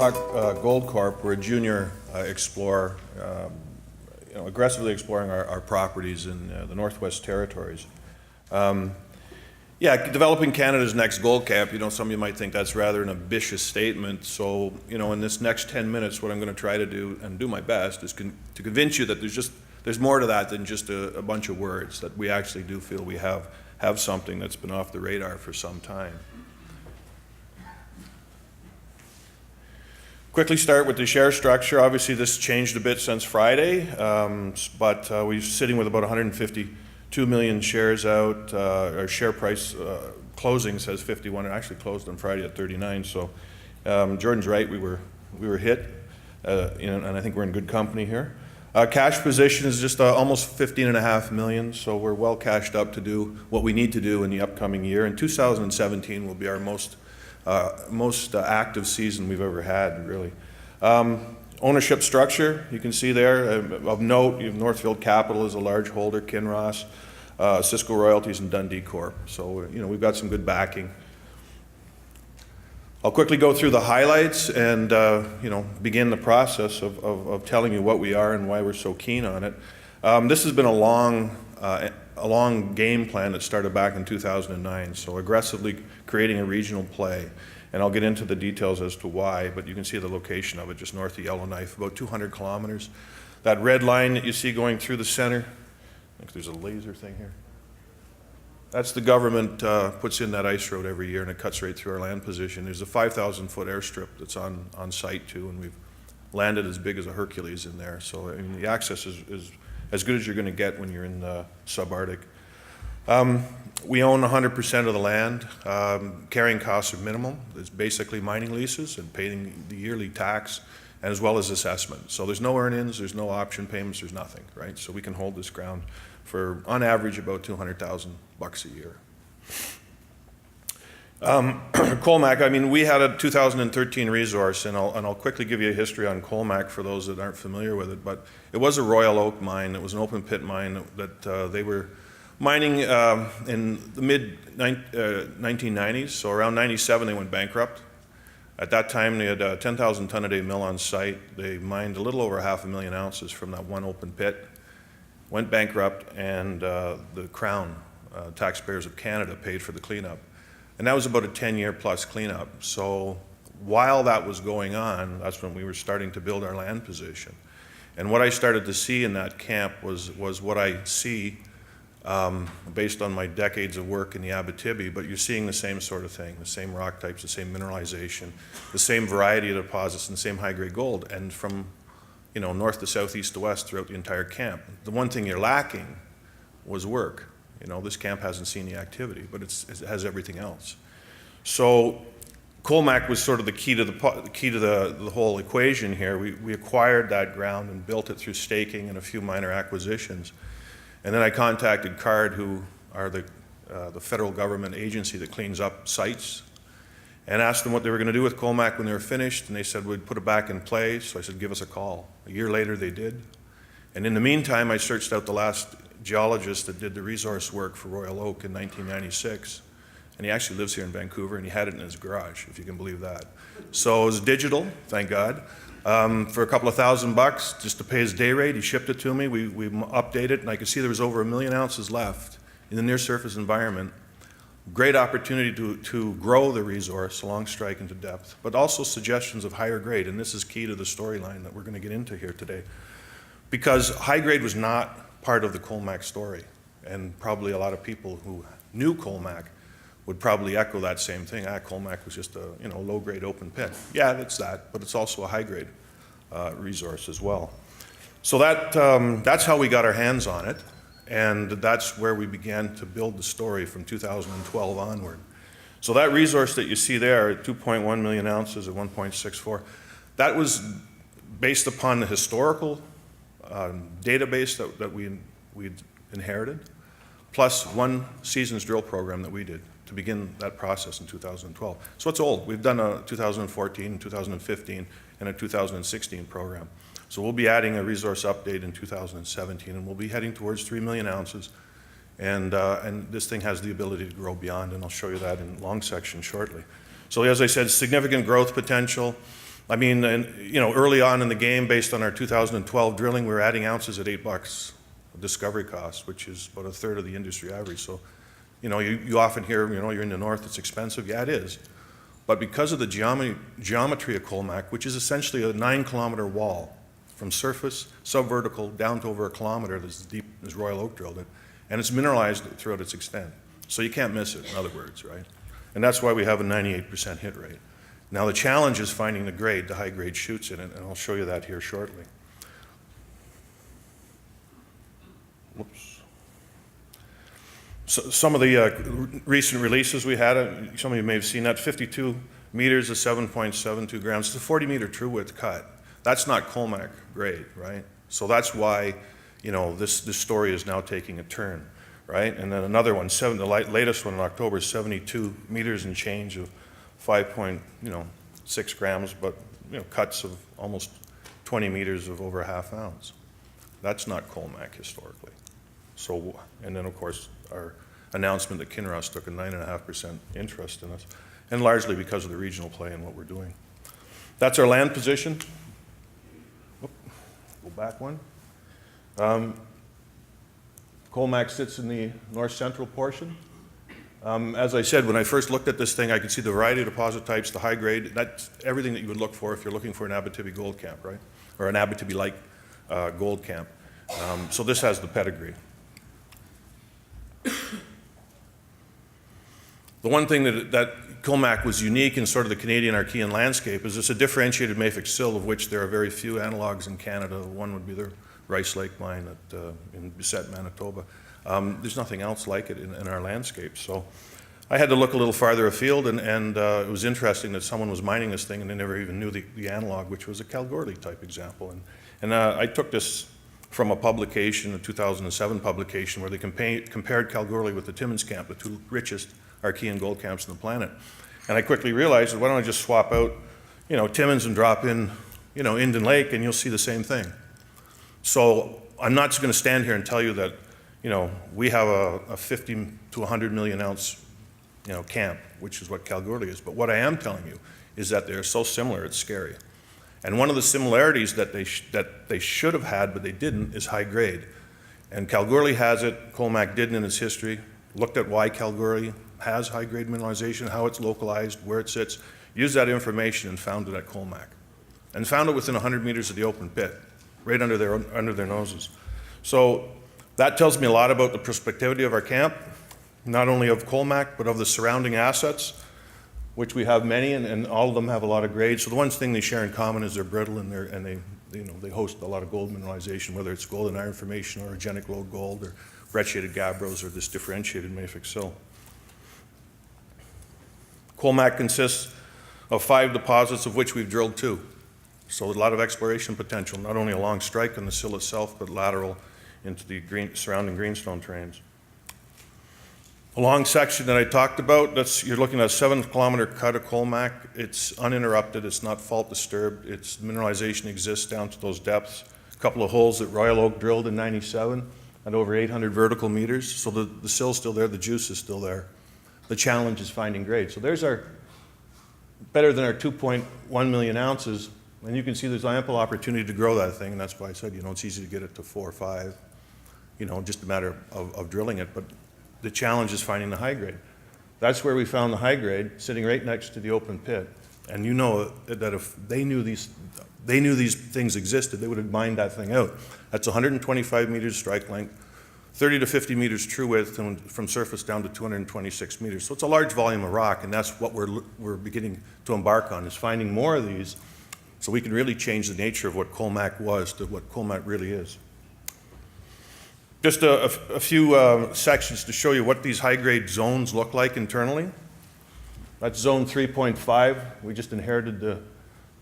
Nighthawk Gold Corp, we're a junior explorer, aggressively exploring our properties in the Northwest Territories. Developing Canada's next gold camp, some of you might think that's rather an ambitious statement. So, in this next 10 minutes, what I'm going to try to do, and do my best, is to convince you that there's more to that than just a bunch of words, that we actually do feel we have something that's been off the radar for some time. Quickly start with the share structure. Obviously, this changed a bit since Friday, but we're sitting with about 152 million shares out. Our share price closing says 51. It actually closed on Friday at 39. So Jordan's right. We were hit, and I think we're in good company here. Cash position is just almost 15.5 million. So we're well cashed up to do what we need to do in the upcoming year. And 2017 will be our most active season we've ever had, really. Ownership structure, you can see there. Of note, you have Northfield Capital is a large holder, Kinross, Cisco Royalties, and Dundee Corp. So, we've got some good backing. I'll quickly go through the highlights and, begin the process of telling you what we are and why we're so keen on it. This has been a long game plan that started back in 2009, so aggressively creating a regional play. And I'll get into the details as to why, but you can see the location of it just north of Yellowknife, about 200 kilometers. That red line that you see going through the center, I think there's a laser thing here. That's the government puts in that ice road every year, and it cuts right through our land position. There's a 5,000-foot airstrip that's on site too, and we've landed as big as a Hercules in there. So the access is as good as you're going to get when you're in the subarctic. We own 100% of the land. Carrying costs are minimal. It's basically mining leases and paying the yearly tax, and as well as assessment. So there's no earn-ins, there's no option payments, there's nothing, right? So we can hold this ground for, on average, about $200,000 a year. Colomac, we had a 2013 resource, and I'll quickly give you a history on Colomac for those that aren't familiar with it, but it was a Royal Oak mine. It was an open pit mine that they were mining in the mid-1990s, so around 97 they went bankrupt. At that time they had a 10,000 ton a day mill on site. They mined a little over 500,000 ounces from that one open pit, went bankrupt, and the Crown, taxpayers of Canada, paid for the cleanup. And that was about a 10-year plus cleanup. So while that was going on, that's when we were starting to build our land position. And what I started to see in that camp was what I see based on my decades of work in the Abitibi, but you're seeing the same sort of thing, the same rock types, the same mineralization, the same variety of deposits, and the same high-grade gold, and from north to south, east to west throughout the entire camp. The one thing you're lacking was work. This camp hasn't seen the activity, but it has everything else. So Colomac was sort of the key to the whole equation here. We acquired that ground and built it through staking and a few minor acquisitions. And then I contacted CARD, who are the federal government agency that cleans up sites, and asked them what they were going to do with Colomac when they were finished, and they said we'd put it back in play. So I said, give us a call. A year later they did. And in the meantime, I searched out the last geologist that did the resource work for Royal Oak in 1996. And he actually lives here in Vancouver, and he had it in his garage, if you can believe that. So it was digital, thank God. For a couple of $1,000 just to pay his day rate, he shipped it to me. We updated it, and I could see there was over 1 million ounces left in the near surface environment. Great opportunity to grow the resource along strike and to depth, but also suggestions of higher grade, and this is key to the storyline that we're going to get into here today. Because high grade was not part of the Colomac story, and probably a lot of people who knew Colomac would probably echo that same thing. Colomac was just a low-grade open pit. Yeah, it's that, but it's also a high-grade resource as well. So that's how we got our hands on it, and that's where we began to build the story from 2012 onward. So that resource that you see there, 2.1 million ounces at 1.64, that was based upon the historical database that we'd inherited, plus one season's drill program that we did to begin that process in 2012. So it's old. We've done a 2014, 2015, and a 2016 program. So we'll be adding a resource update in 2017, and we'll be heading towards 3 million ounces. And this thing has the ability to grow beyond, and I'll show you that in long section shortly. So as I said, significant growth potential. I mean, early on in the game, based on our 2012 drilling, we were adding ounces at $8 discovery cost, which is about a third of the industry average. So, you often hear, you're in the north, it's expensive. Yeah, it is. But because of the geometry of Colomac, which is essentially a 9-kilometer wall from surface, subvertical, down to over a kilometer, that's as deep as Royal Oak drilled it, and it's mineralized throughout its extent. So you can't miss it, in other words, right? And that's why we have a 98% hit rate. Now the challenge is finding the grade, the high-grade shoots in it, and I'll show you that here shortly. Whoops. So some of the recent releases we had, some of you may have seen that, 52 meters is 7.72 grams. It's a 40-meter true width cut. That's not Colomac grade, right? So that's why, this story is now taking a turn, right? And then another one, the latest one in October is 72 meters and change of 5.6 grams, but cuts of almost 20 meters of over a half ounce. That's not Colomac historically. So, and then of course our announcement that Kinross took a 9.5% interest in us, and largely because of the regional play and what we're doing. That's our land position. Go back one. Colomac sits in the north central portion. As I said, when I first looked at this thing, I could see the variety of deposit types, the high grade. That's everything that you would look for if you're looking for an Abitibi gold camp, right? Or an Abitibi-like gold camp. So this has the pedigree. The one thing that Colomac was unique in sort of the Canadian Archean landscape is it's a differentiated mafic sill, of which there are very few analogs in Canada. One would be the Rice Lake mine in Bissett, Manitoba. There's nothing else like it in our landscape. So I had to look a little farther afield, and it was interesting that someone was mining this thing and they never even knew the analog, which was a Kalgoorlie type example. And I took this from a publication, a 2007 publication, where they compared Kalgoorlie with the Timmins camp, the two richest Archean gold camps on the planet. And I quickly realized, why don't I just swap out, Timmins and drop in, Indian Lake, and you'll see the same thing. So I'm not just going to stand here and tell you that, we have a 50 to 100 million ounce, camp, which is what Kalgoorlie is. But what I am telling you is that they're so similar, it's scary. And one of the similarities that they should have had, but they didn't, is high grade. And Kalgoorlie has it, Colomac didn't in its history. Looked at why Kalgoorlie has high grade mineralization, how it's localized, where it sits, used that information and found it at Colomac. And found it within 100 meters of the open pit, right under their noses. So that tells me a lot about the prospectivity of our camp, not only of Colomac, but of the surrounding assets, which we have many, and all of them have a lot of grade. So the one thing they share in common is they're brittle, and they host a lot of gold mineralization, whether it's gold and iron formation or orogenic low gold or brecciated gabbros or this differentiated mafic sill. Colomac consists of 5 deposits, of which we've drilled 2. So a lot of exploration potential, not only along strike on the sill itself, but lateral into the surrounding greenstone terrains. A long section that I talked about, you're looking at a 7-kilometer cut of Colomac. It's uninterrupted, it's not fault disturbed, its mineralization exists down to those depths. A couple of holes that Royal Oak drilled in '97 at over 800 vertical meters. So the sill's still there, the juice is still there. The challenge is finding grade. So there's better than our 2.1 million ounces, and you can see there's ample opportunity to grow that thing, and that's why I said, it's easy to get it to 4 or 5, just a matter of drilling it, but the challenge is finding the high grade. That's where we found the high grade, sitting right next to the open pit, and that if they knew these things existed, they would have mined that thing out. That's 125 meters strike length, 30 to 50 meters true width, and from surface down to 226 meters. So it's a large volume of rock, and that's what we're beginning to embark on, is finding more of these so we can really change the nature of what Colomac was to what Colomac really is. Just a few sections to show you what these high-grade zones look like internally. That's zone 3.5. We just inherited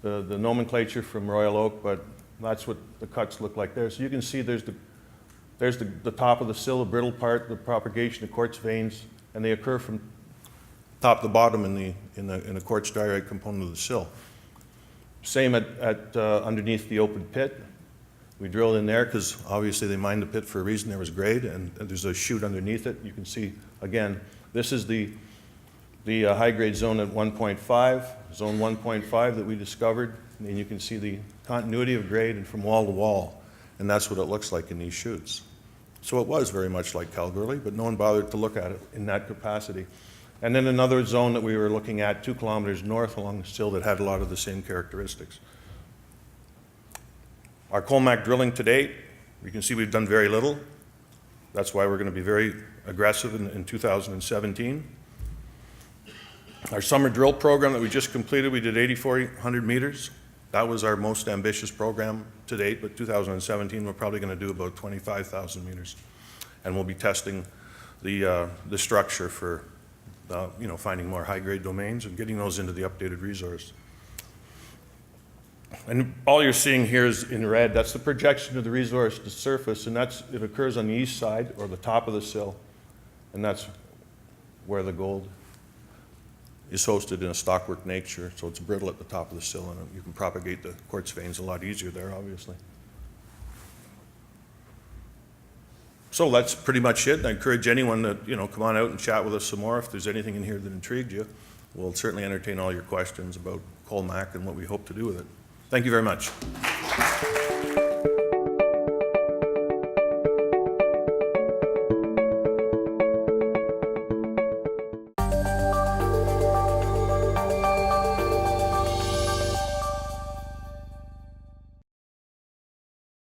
the nomenclature from Royal Oak, but that's what the cuts look like there. So you can see there's the top of the sill, the brittle part, the propagation of quartz veins, and they occur from top to bottom in the quartz diorite component of the sill. Same at underneath the open pit. We drilled in there because obviously they mined the pit for a reason. There was grade, and there's a chute underneath it. You can see, again, this is the The high-grade zone at 1.5, zone 1.5 that we discovered, and you can see the continuity of grade and from wall to wall, and that's what it looks like in these chutes. So it was very much like Kalgoorlie, but no one bothered to look at it in that capacity. And then another zone that we were looking at 2 kilometers north along the sill that had a lot of the same characteristics. Our Colomac drilling to date, you can see we've done very little. That's why we're going to be very aggressive in 2017. Our summer drill program that we just completed, we did 8,400 meters. That was our most ambitious program to date, but 2017 we're probably going to do about 25,000 meters. And we'll be testing the structure for finding more high-grade domains and getting those into the updated resource. And all you're seeing here is in red, that's the projection of the resource to surface, and it occurs on the east side or the top of the sill, and that's where the gold is hosted in a stockwork nature, so it's brittle at the top of the sill, and you can propagate the quartz veins a lot easier there, obviously. So that's pretty much it. I encourage anyone to come on out and chat with us some more if there's anything in here that intrigued you. We'll certainly entertain all your questions about Colomac and what we hope to do with it. Thank you very much.